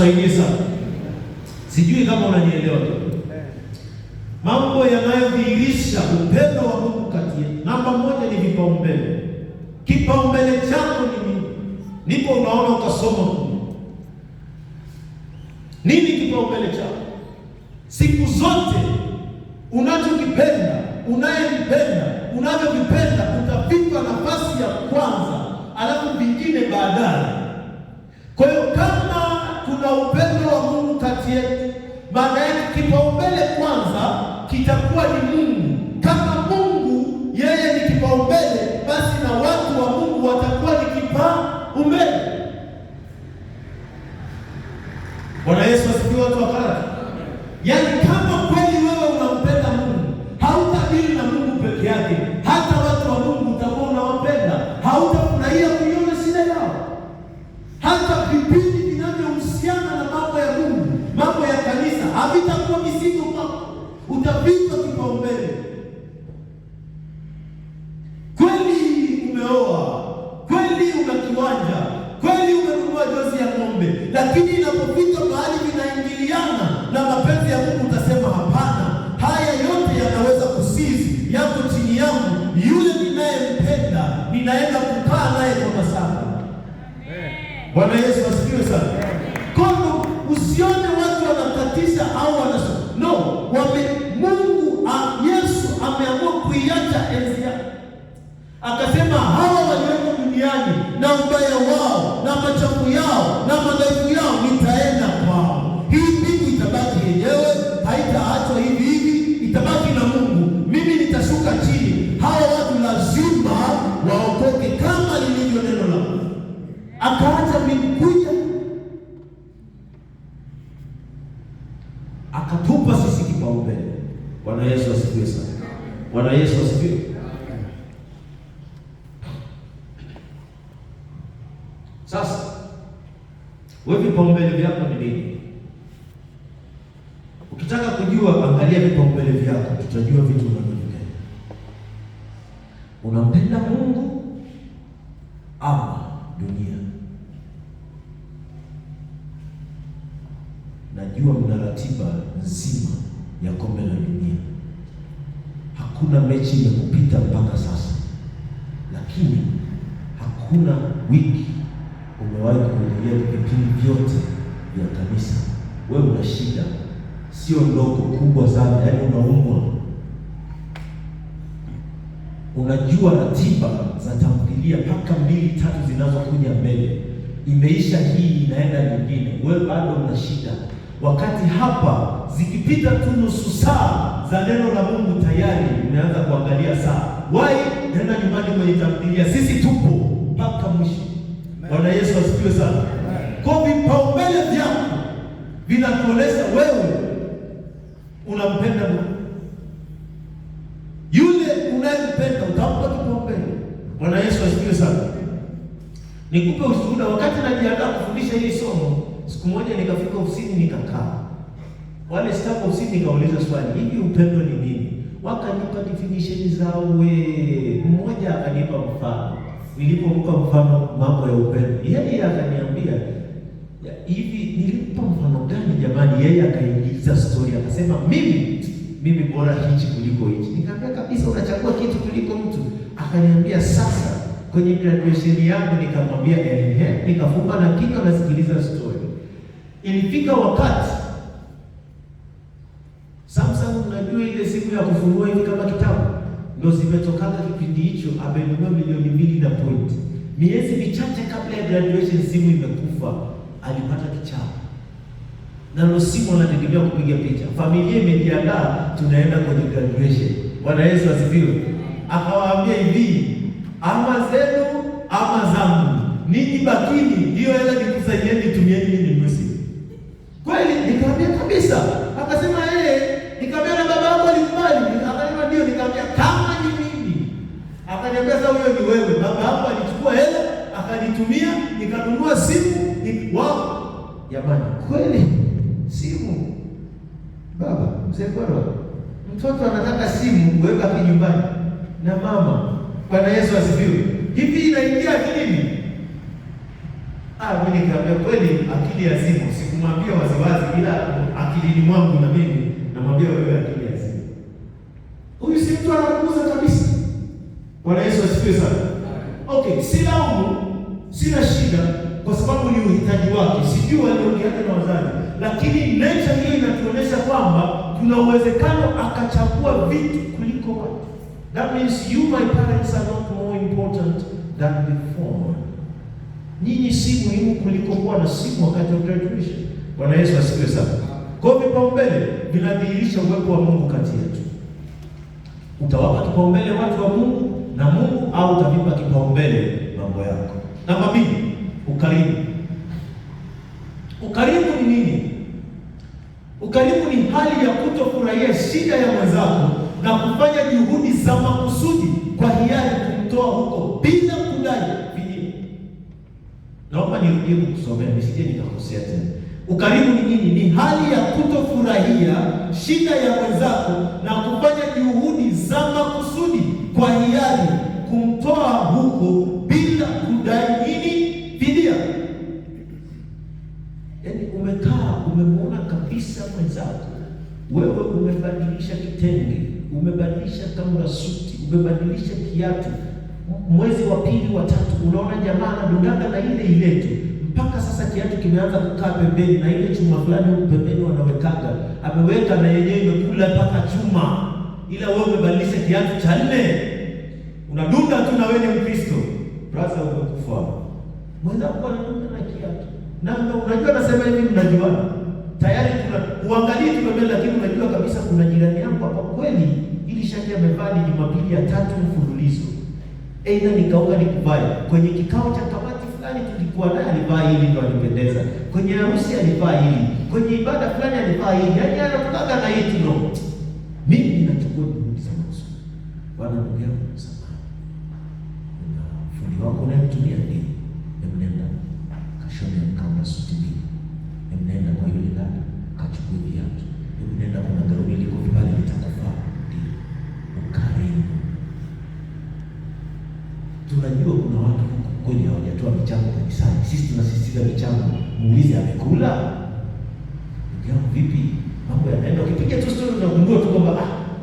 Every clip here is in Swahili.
Sana. Sijui kama unanielewa tu. Mambo yanayodhihirisha upendo wa Mungu kati yetu. Namba moja ni vipaumbele. Kipaumbele chako ni nini? Ndipo unaona ukasoma nini kipaumbele chako? Siku zote unachokipenda, unayempenda, unavyovipenda utavipa nafasi ya kwanza, alafu vingine baadaye. Kwa hiyo kama kuna upendo wa Mungu kati yetu, maana yake kipaumbele kwanza kitakuwa ni Mungu. Kama Mungu yeye ni kipaumbele, basi na watu wa Mungu watakuwa ni kipaumbele. Bwana Yesu asifiwe, watu wa Karatu. Yaani kama kweli wewe unampenda Mungu, hautadili na Mungu peke yake, hata watu wa Mungu utakuwa unawapenda. Hautafurahia kuiona shida yao. Hata vipindi vinavyohusiana na mambo ya Mungu, mambo ya kanisa, havitakuwa mizigo kwako. Utavipa kipaumbele. Kweli umeoa, kweli una kiwanja, kweli umenunua jozi ya ng'ombe, lakini inapofika mahali vinaingiliana na mapenzi ya Mungu utasema hapana, haya yote yanaweza kusizi, yako chini yangu, yule ninayempenda, ninaenda kukaa naye kwa masaa. Bwana Yesu asifiwe sana. Kwa usione watu wanakatisha au Mungu Yesu ameamua kuiacha enzi yake. Akasema hawa walioko duniani na ubaya wao na machafu yao na madhaifu yao nitaenda kwao. Hii mbingu itabaki yenyewe, haitaachwa hivi hivi, itabaki na Mungu. Mimi nitashuka chini. Hawa watu lazima waokoke kama lilivyo neno la Mungu. Akaacha mbingu kuja, akatupa sisi kipaumbele. Bwana Yesu asifiwe sana. Bwana Yesu asifiwe. Sasa wewe vipaumbele vyako ni nini? Ukitaka kujua, angalia vipaumbele vyako, tutajua vitu unavyopenda. Unampenda Mungu ama dunia? Najua mna ratiba nzima ya kombe la dunia. Hakuna mechi imekupita mpaka sasa, lakini hakuna wiki umewahi kuhudhuria vipindi vyote vya kanisa. Wewe una shida, sio ndogo, kubwa sana, yaani unaumwa. Unajua ratiba za tamthilia mpaka 2-3 zinazokuja mbele, imeisha hii inaenda nyingine, wewe bado una shida. Wakati hapa zikipita tu nusu saa za neno la Mungu tayari umeanza kuangalia saa. Wai nenda nyumbani kwenye tamthilia, sisi tupo mpaka mwisho. Bwana Yesu asifiwe sana. Kwa vipaumbele vyako vinatuonesha wewe unampenda Mungu. Yule unayempenda utampa kipaumbele. Bwana Yesu asifiwe sana. Nikupe ushuhuda. Wakati najiandaa kufundisha hili somo, siku moja nikafika ofisini nikakaa. Wale staff ofisini nikauliza swali, hivi upendo ni nini? Wakanipa definition zao. Mmoja akanipa mfano. Nilipompa mfano mambo ya upendo, yeye akaniambia, hivi nilimpa mfano gani jamani? Yeye akaingiza story akasema, mimi bora hichi kuliko hichi. Nikamwambia kabisa, unachagua kitu kuliko mtu. Akaniambia sasa kwenye graduation yangu, nikamwambia nikafumba na kinywa nasikiliza story. Ilifika wakati Samsung, unajua ile simu ya kufunua hivi kama kitabu, ndio zimetoka kipindi hicho, amenunua $2 na point. Miezi michache kabla ya graduation simu imekufa, alipata kichapa. Na ndio simu anategemea kupiga picha. Familia imejiandaa, tunaenda kwenye graduation. Bwana Yesu asifiwe. Akawaambia hivi, ama zenu ama zangu, ninyi bakini, hiyo hela nikusaidieni, tumieni mimi mwezi. Kweli nikamwambia kabisa. Akasema nikamwambia na baba yako alikubali? Akasema ndio. Nikamwambia kama ni mimi. Akaniambia sasa huyo ni wewe. Baba yako alichukua hela akanitumia, nikanunua simu. Wao jamani, kweli simu. Baba mzee bwana, mtoto anataka simu, wewe baki nyumbani na mama. Bwana Yesu asifiwe. Hivi inaingia akilini? Mimi nikamwambia kweli akili ya simu. Siku simwambie waziwazi, ila akilini mwangu na mimi namwambia wewe akili ya simu. Huyu si mtu anakuuza kabisa. Bwana Yesu asifiwe sana. Okay, silaumu, sina shida kwa sababu ni uhitaji wake. Sijui waliongeaje na wazazi, lakini nature hiyo inatuonyesha kwamba kuna uwezekano akachagua vitu kuliko watu. That means you, my parents, are not more important than before. Nyinyi si muhimu kuliko kuwa na simu wakati wa graduation. Bwana Yesu asifiwe sana. Kwa vipaumbele vinadhihirisha uwepo wa Mungu kati yetu. Utawapa kipaumbele watu wa Mungu na Mungu, au utavipa kipaumbele mambo yako? Namba 2, ukarimu. Ukarimu ni nini? Ukarimu ni hali ya kutofurahia shida ya mwenzako na kufanya juhudi za makusudi kwa hiari kumtoa huko bila kudai fidia. Naomba nirudie kusomea nisije nikakosea tena. Ukarimu ni nini? Ni hali ya kutofurahia shida ya mwenzako na kufanya juhudi za makusudi kwa hiari kumtoa huko bila kudai nini? Fidia. Yaani umekaa umemwona kabisa mwenzako, wewe umebadilisha kitenge, umebadilisha kama suti, umebadilisha kiatu, mwezi wa pili wa tatu unaona jamaa anadungana na ile ile tu, mpaka sasa kiatu kimeanza kukaa pembeni na ile chuma fulani huko pembeni wanawekaga, ameweka na yenyewe imekula mpaka chuma, ila wewe umebadilisha kiatu cha 4, unadunda tu na wewe ni Mkristo. Brother, umekufa. Mwenzako anadunda na kiatu. Na unajua nasema hivi, mnajuana. Tayari kuna uangalie tu mbele, lakini unajua kabisa kuna jirani yangu hapa kweli ili shati amevaa ni Jumapili ya 3 mfululizo. Aidha nikaoga nikuvae. Kwenye kikao cha kamati fulani tulikuwa naye alivaa hili ndio alipendeza. Kwenye harusi alivaa hili. Kwenye ibada fulani alivaa hili. Yaani anataka na hii tuno. Mimi ninachukua juhudi za makusudi. Bwana ndugu yangu msamaha. Na fundi wako unanitumia nini? Nenda kashone kama suti mbili. Nenda kwa yule dada kachukue viatu. Nenda kuna gauni liko pale litakufaa. Ukarimu. Tunajua kuna watu kweli hawajatoa michango kanisani. Sisi tunasisitiza michango. Muulize amekula? Ndio vipi? Mambo yanaenda. Ukipiga tu story unagundua tu kwamba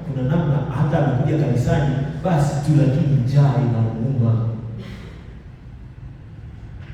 kuna namna hata amekuja kanisani basi tu, lakini njaa inamuuma.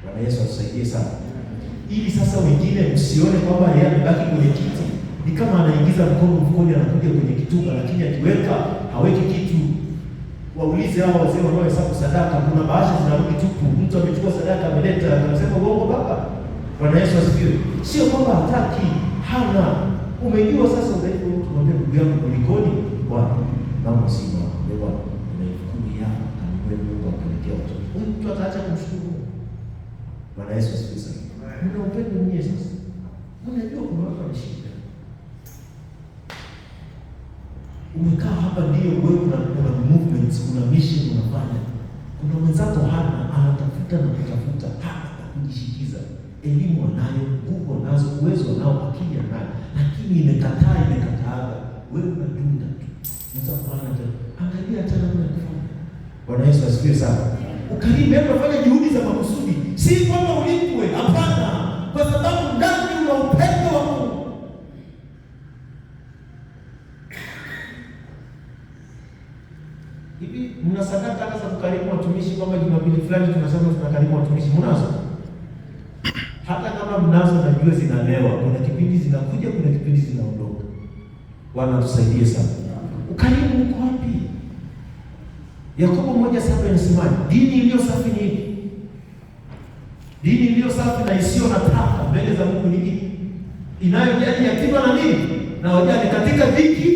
Bwana Yesu atusaidie sana. Ili sasa wengine msione kwamba yeye amebaki kwenye kiti. Ni kama anaingiza mkono mfukoni anakuja kwenye kituka, lakini akiweka haweki kitu. Waulize hao wazee wanaohesabu sadaka, kuna bahasha zinarudi tupu. Mtu amechukua sadaka ameleta, anasema uongo baba. Bwana Yesu asifiwe. Sio kwamba hataki, hana. Umejua sasa udhaifu mtu, mwambie ndugu yangu kulikoni? Bwana, mama sima, Bwana, unaifukumi yako kanunue Mungu akuletea watoto. Mtu ataacha kumshukuru. Bwana Yesu asifiwe sana. Mna upendo nyinyi sasa. Unajua kuna watu wanashika. Umekaa hapa ndio wewe una movements, una mission unafanya. Kuna mwenzako hana, anatafuta na kutafuta, hata kujishikiza. Elimu anayo, nguvu anazo, uwezo anao, akili anayo, lakini imekataaga. Wewe unadunda tu. Mtafanya tena. Angalia tena unafanya. Bwana Yesu asifiwe sana. Ukarimu unafanya juhudi za makusudi. Si kwamba ulipwe, hapana. Kwa sababu ndani una upendo wa Mungu. Hivi mna sadaka hata za kukarimu watumishi, kwamba Jumapili fulani tunasema tunakarimu watumishi? Mnazo? Hata kama mnazo, najua zinalewa. Kuna kipindi zinakuja, kuna kipindi zinaondoka. Bwana tusaidie sana. Ukarimu uko wapi? Yakobo 1:7 inasema, dini iliyo safi ni ipi? Dini iliyo safi na isiyo na taka mbele za Mungu ni ipi? Inayojali yatima na nini? Na wajane katika dhiki.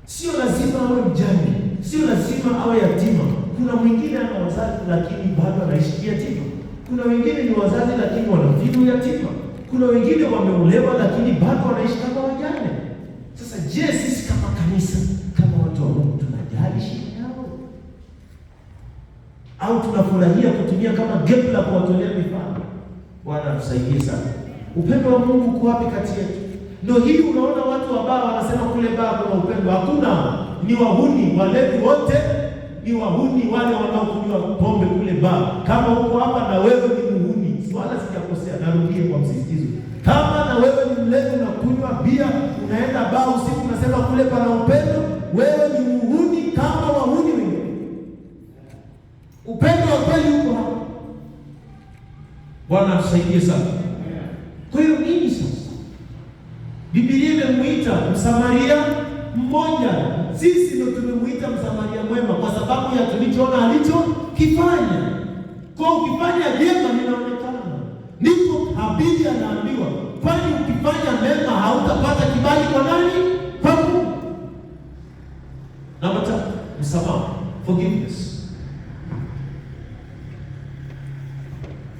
Sio lazima awe mjane, sio lazima awe yatima. Kuna mwingine ana wazazi lakini bado anaishi yatima. Kuna wengine ni wazazi lakini wanavivu yatima. Kuna wengine wameolewa lakini bado wanaishi kama wajane. Sasa je, sisi kama kanisa, kama watu wa Mungu tunajali shida yao? Au tunafurahia kutumia kama gap la kuwatolea mifano? Bwana tusaidie sana. Upendo wa Mungu uko wapi kati yetu? Ndio hii unaona watu wa baa wanasema kule baa kuna upendo. Hakuna. Ni wahuni, walevi wote ni wahuni, wale wanaokunywa pombe kule baa. Kama uko hapa na wewe ni muhuni, wala sijakosea. narudia kwa msisitizo, kama na wewe ni mlevi, unakunywa bia, unaenda baa usiku, unasema kule pana upendo, wewe ni muhuni kama wahuni wengine. Upendo wa kweli uko hapa. Bwana atusaidie sana. Kwa hiyo nini sasa? Biblia imemuita Msamaria mmoja. Sisi ndio tumemuita Msamaria mwema kwa sababu ya tulichoona alichokifanya. Kwa ukifanya jema linaonekana. Ndipo Habili anaambiwa, kwani ukifanya mema hautapata kibali kwa nani? Kwa Mungu. Namba 3, msamaha, forgiveness.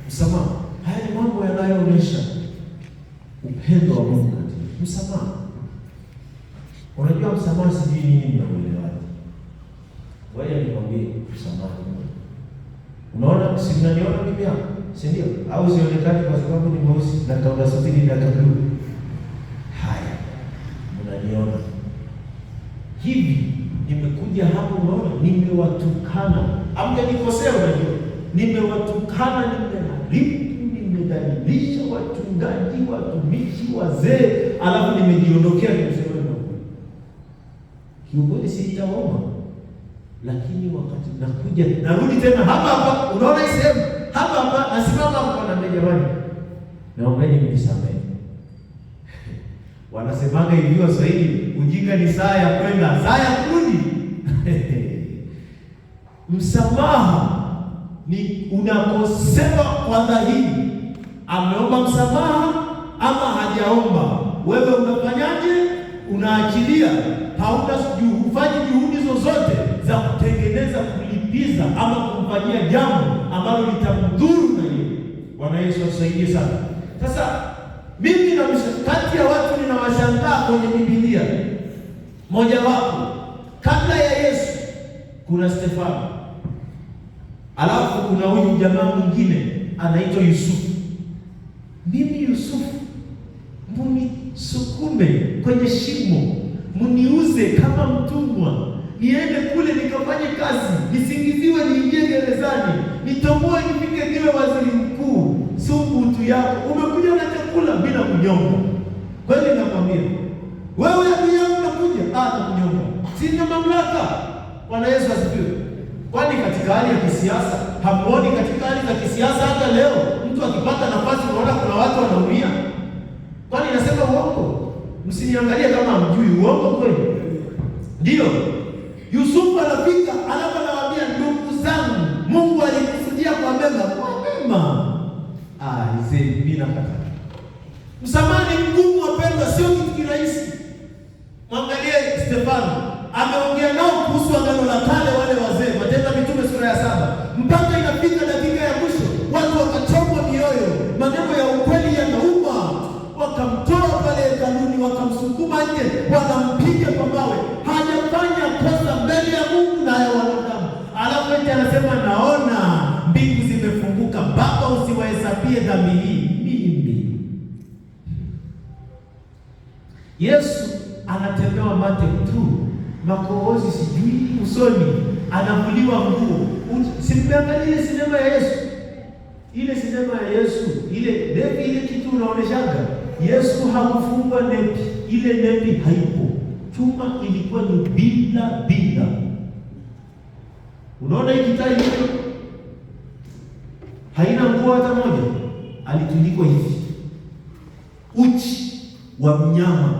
Msamaha. Haya ni mambo yanayoonyesha upendo wa Mungu. Msamaha. Unajua msamaha sijui nini mnaelewaje. Wewe nikwambie msamaha. Unaona, si mnaniona mimi hapa? Si ndio? Au sionekani kwa sababu ni mweusi na kaunda sauti ni dakika blue. Haya. Mnaniona. Hivi nimekuja hapo, unaona, nimewatukana. Hamjanikosea, unajua. Nimewatukana, nimeharibu, nimedhalilisha wachungaji, watumishi, wazee, alafu nimejiondokea nimesema kiukweli sitaomba. Lakini wakati nakuja, narudi tena hapa, unaona hii sehemu hapa, nasimama hapa na jamani, naombeni mnisamehe. Wanasemaga hivi Waswahili, ujinga ni saa ya kwenda, saa ya kurudi. Msamaha ni unakosewa kwa dhahiri, ameomba msamaha ama hajaomba, wewe unafanyaje? Unaachilia, hufanyi juhudi zozote za kutengeneza, kulipiza ama kumfanyia jambo ambalo litamdhuru na yeye. Bwana Yesu asaidie sana. Sasa mimi na kati ya watu ninawashangaa kwenye Biblia, mmoja wapo kabla ya Yesu kuna Stefano, alafu kuna huyu jamaa mwingine anaitwa Yusufu. Mimi Yusufu, munisukume kwenye shimo, muniuze kama mtumwa, niende kule nikafanye kazi, nisingiziwe, niingie gerezani, nitomboe, nifike niwe waziri mkuu. Subutu yako, umekuja na chakula bila kunyonga. Kweli nakwambia, wewe adui yangu unakuja na kunyonga, sina mamlaka. Bwana Yesu asifiwe. Kwani katika hali ya kisiasa, hamuoni katika hali za kisiasa hata leo mtu akipata nafasi unaona kuna watu wanaumia? Kwani nasema uongo? Msiniangalie kama hamjui uongo kweli. Ndio. Yusufu anafika, anawaambia ndugu zangu, Mungu alikusudia kwa mema, kwa mema. Mimi nakata. Msamaha ni mgumu wapendwa, sio kitu kirahisi. Mwangalie Stefano, ameongea nao kuhusu agano la kale, wale wazee, Matendo ya Mitume sura ya 7. Mpaka inafika dakika ya mwisho, watu wakachomwa mioyo, maneno ya ukweli yanauma, wakamtoa pale hekaluni, wakamsukuma nje, wakampiga kwa mawe. Hajafanya kosa mbele ya Mungu na ya wanadamu. Alafu eti anasema naona mbingu zimefunguka, Baba usiwahesabie dhambi hii mimi. Yesu anatemewa mate tu, makohozi sijui usoni, anavuliwa nguo. Simpeangalie ile sinema ya Yesu. Ile sinema ya Yesu, ile nepi, ile kitu unaoneshaga. Yesu hakufungwa nepi. Ile nepi haipo. Chuma ilikuwa ni bila. Unaona hii kitai hiyo? Haina nguo hata moja. Alitundikwa hivi. Uchi wa mnyama.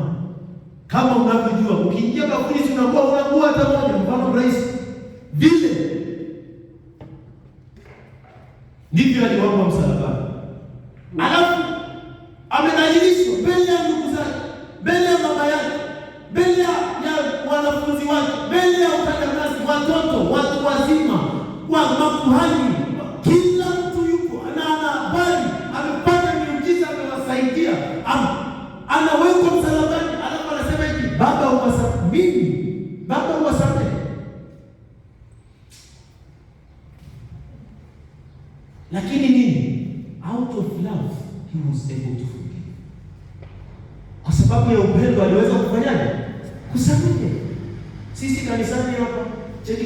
Kama unavyojua, ukiingia kaburi si unakuwa una nguo hata moja, mfano rahisi. Vile ndivyo aliwapa msalabani. Alafu amenajilishwa mbele ya ndugu zake, mbele ya mama yake, mbele ya wanafunzi wake, mbele ya utendakazi, watoto, watu wazima, wa makuhani, kila mtu yuko ana habari, amepata miujiza, amewasaidia, anawekwa msalabani. Alafu anasema hivi, Baba uwasamehe, Baba uwasamehe. Lakini nini? Out of love he was able to forgive. Kwa sababu ya upendo aliweza kufanyaje? Kusamehe. Sisi kanisani hapa cheki